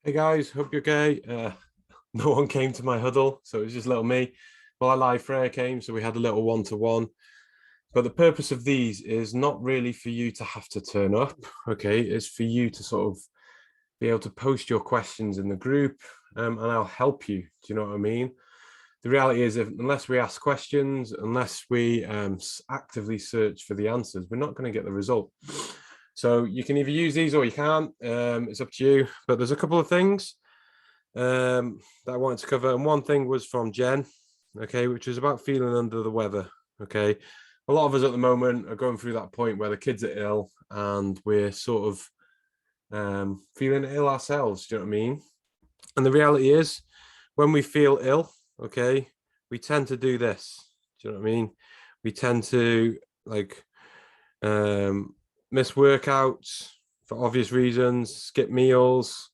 Hey guys, hope you're okay. No one came to my huddle, so it was just little me. Well, I live Freya came, so we had a little one-to-one. But the purpose of these is not really for you to have to turn up, okay? It's for you to sort of be able to post your questions in the group, and I'll help you. Do you know what I mean? The reality is, unless we ask questions, unless we actively search for the answers, we're not going to get the result. So you can either use these or you can't. It's up to you. But there's a couple of things that I wanted to cover. And one thing was from Jen, okay, which was about feeling under the weather. Okay. A lot of us at the moment are going through that point where the kids are ill and we're sort of feeling ill ourselves. Do you know what I mean? And the reality is, when we feel ill, okay, we tend to do this. Do you know what I mean? We tend to like miss workouts for obvious reasons, skip meals,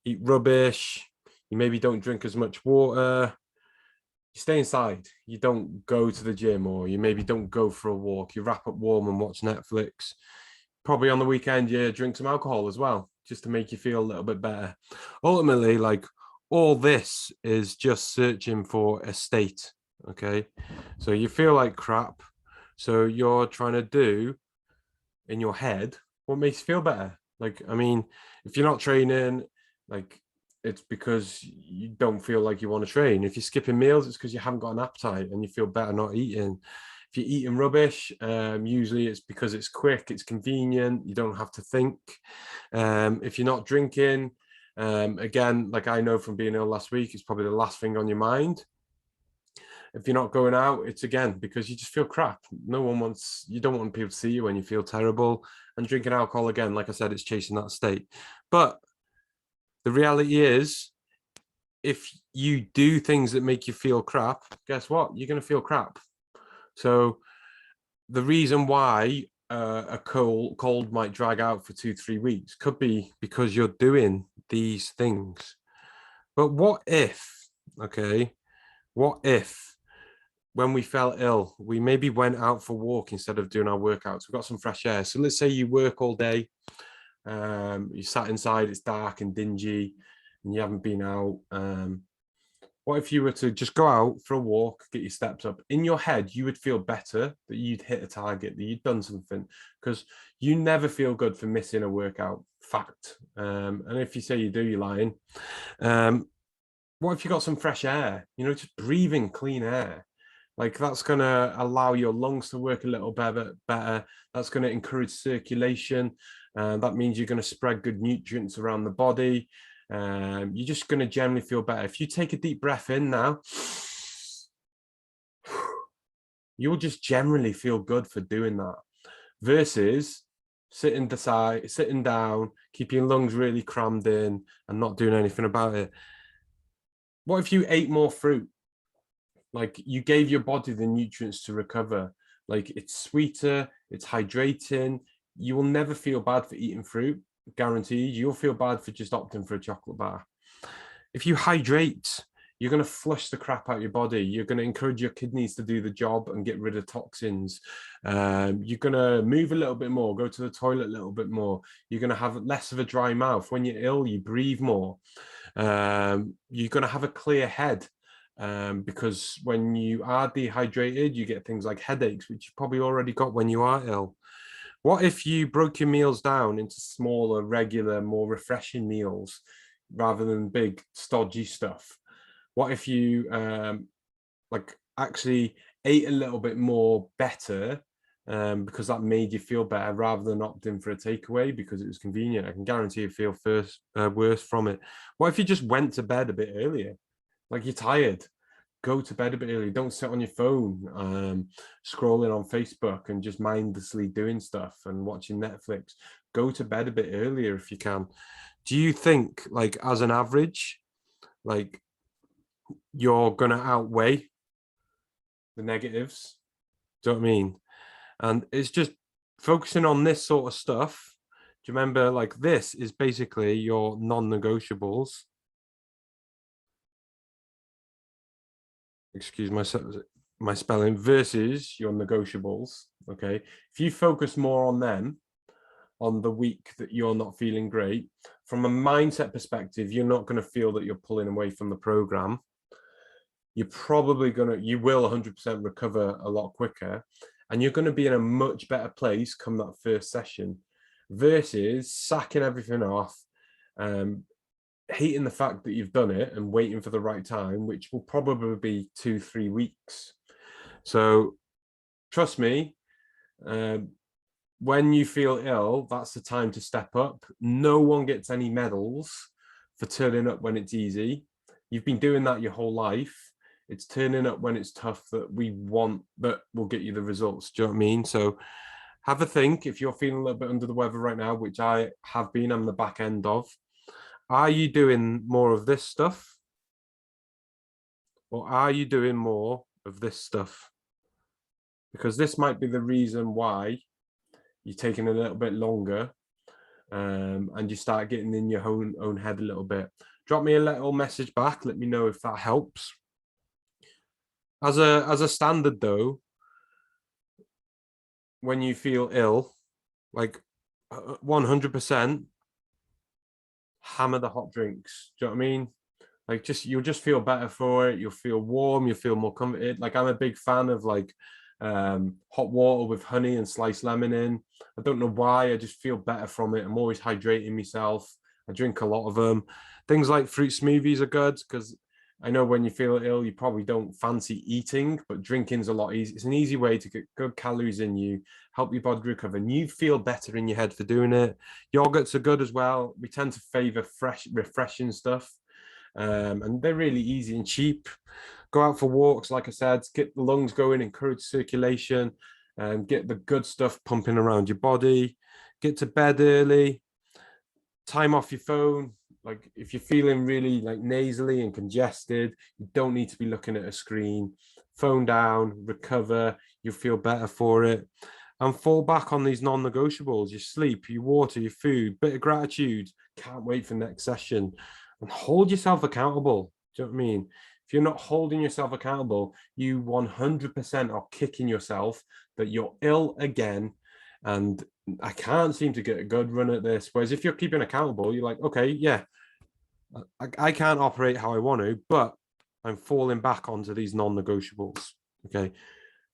eat rubbish. You maybe don't drink as much water. You stay inside. You don't go to the gym, or you maybe don't go for a walk. You wrap up warm and watch Netflix. Probably on the weekend, you drink some alcohol as well, just to make you feel a little bit better. Ultimately, like all this is just searching for a state. Okay. So you feel like crap. So you're trying to do in your head what makes you feel better. Like, I mean, if you're not training, like it's because you don't feel like you want to train. If you're skipping meals, it's because you haven't got an appetite and you feel better not eating. If you're eating rubbish, usually it's because it's quick, it's convenient, you don't have to think. If you're not drinking, again, like I know from being ill last week, it's probably the last thing on your mind. If you're not going out, it's again because you just feel crap. No one wants, you don't want people to see you when you feel terrible. And drinking alcohol, again, like I said, it's chasing that state. But the reality is, if you do things that make you feel crap, guess what? You're going to feel crap. So the reason why a cold might drag out for 2-3 weeks could be because you're doing these things. But what if, okay, what if when we felt ill, we maybe went out for a walk instead of doing our workouts? We got some fresh air. So let's say you work all day, you sat inside, it's dark and dingy, and you haven't been out. What if you were to just go out for a walk, get your steps up? In your head, you would feel better that you'd hit a target, that you'd done something, because you never feel good for missing a workout. Fact. And if you say you do, you're lying. What if you got some fresh air? You know, just breathing clean air. Like that's going to allow your lungs to work a little better. That's going to encourage circulation. That means you're going to spread good nutrients around the body. You're just going to generally feel better. If you take a deep breath in now, you'll just generally feel good for doing that. Versus sitting down, keeping your lungs really crammed in and not doing anything about it. What if you ate more fruit? Like you gave your body the nutrients to recover. Like it's sweeter, it's hydrating. You will never feel bad for eating fruit, guaranteed. You'll feel bad for just opting for a chocolate bar. If you hydrate, you're going to flush the crap out of your body. You're going to encourage your kidneys to do the job and get rid of toxins. You're going to move a little bit more, go to the toilet a little bit more. You're going to have less of a dry mouth. When you're ill, you breathe more. You're going to have a clear head. Because when you are dehydrated, you get things like headaches, which you probably already got when you are ill. What if you broke your meals down into smaller, regular, more refreshing meals rather than big, stodgy stuff? What if you like actually ate a little bit more better because that made you feel better rather than opting for a takeaway because it was convenient? I can guarantee you feel worse from it. What if you just went to bed a bit earlier? Like you're tired, go to bed a bit early. Don't sit on your phone, scrolling on Facebook and just mindlessly doing stuff and watching Netflix. Go to bed a bit earlier if you can. Do you think, like, as an average, like, you're going to outweigh the negatives? Do you know what I mean? And it's just focusing on this sort of stuff. Do you remember, like, this is basically your non-negotiables. Excuse my spelling, versus your negotiables. Okay, if you focus more on them, on the week that you're not feeling great, from a mindset perspective, you're not going to feel that you're pulling away from the program. You're probably you will 100% recover a lot quicker, and you're going to be in a much better place come that first session versus sacking everything off, hating the fact that you've done it and waiting for the right time, which will probably be 2-3 weeks. So trust me, when you feel ill, that's the time to step up. No one gets any medals for turning up when it's easy. You've been doing that your whole life. It's turning up when it's tough that we want, that will get you the results. Do you know what I mean? So have a think. If you're feeling a little bit under the weather right now, which I have been on the back end of, are you doing more of this stuff? Or are you doing more of this stuff? Because this might be the reason why you're taking a little bit longer, and you start getting in your own head a little bit. Drop me a little message back. Let me know if that helps. As a standard though, when you feel ill, like 100%, hammer the hot drinks. Do you know what I mean? Like you'll just feel better for it. You'll feel warm. You'll feel more comforted. Like I'm a big fan of like hot water with honey and sliced lemon in. I don't know why. I just feel better from it. I'm always hydrating myself. I drink a lot of them. Things like fruit smoothies are good because I know when you feel ill, you probably don't fancy eating, but drinking's a lot easier. It's an easy way to get good calories in you, help your body recover, and you feel better in your head for doing it. Yogurts are good as well. We tend to favor fresh, refreshing stuff, and they're really easy and cheap. Go out for walks, like I said, get the lungs going, encourage circulation, and get the good stuff pumping around your body. Get to bed early, time off your phone. Like if you're feeling really like nasally and congested, you don't need to be looking at a screen. Phone down, recover, you'll feel better for it. And fall back on these non-negotiables: your sleep, your water, your food, bit of gratitude. Can't wait for next session. And hold yourself accountable. Do you know what I mean? If you're not holding yourself accountable, you 100% are kicking yourself that you're ill again. And I can't seem to get a good run at this. Whereas if you're keeping accountable, you're like, okay, yeah, I can't operate how I want to, but I'm falling back onto these non-negotiables. Okay.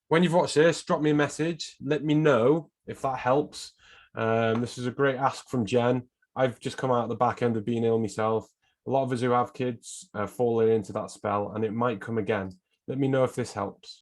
When you've watched this, drop me a message. Let me know if that helps. This is a great ask from Jen. I've just come out the back end of being ill myself. A lot of us who have kids falling into that spell, and it might come again. Let me know if this helps.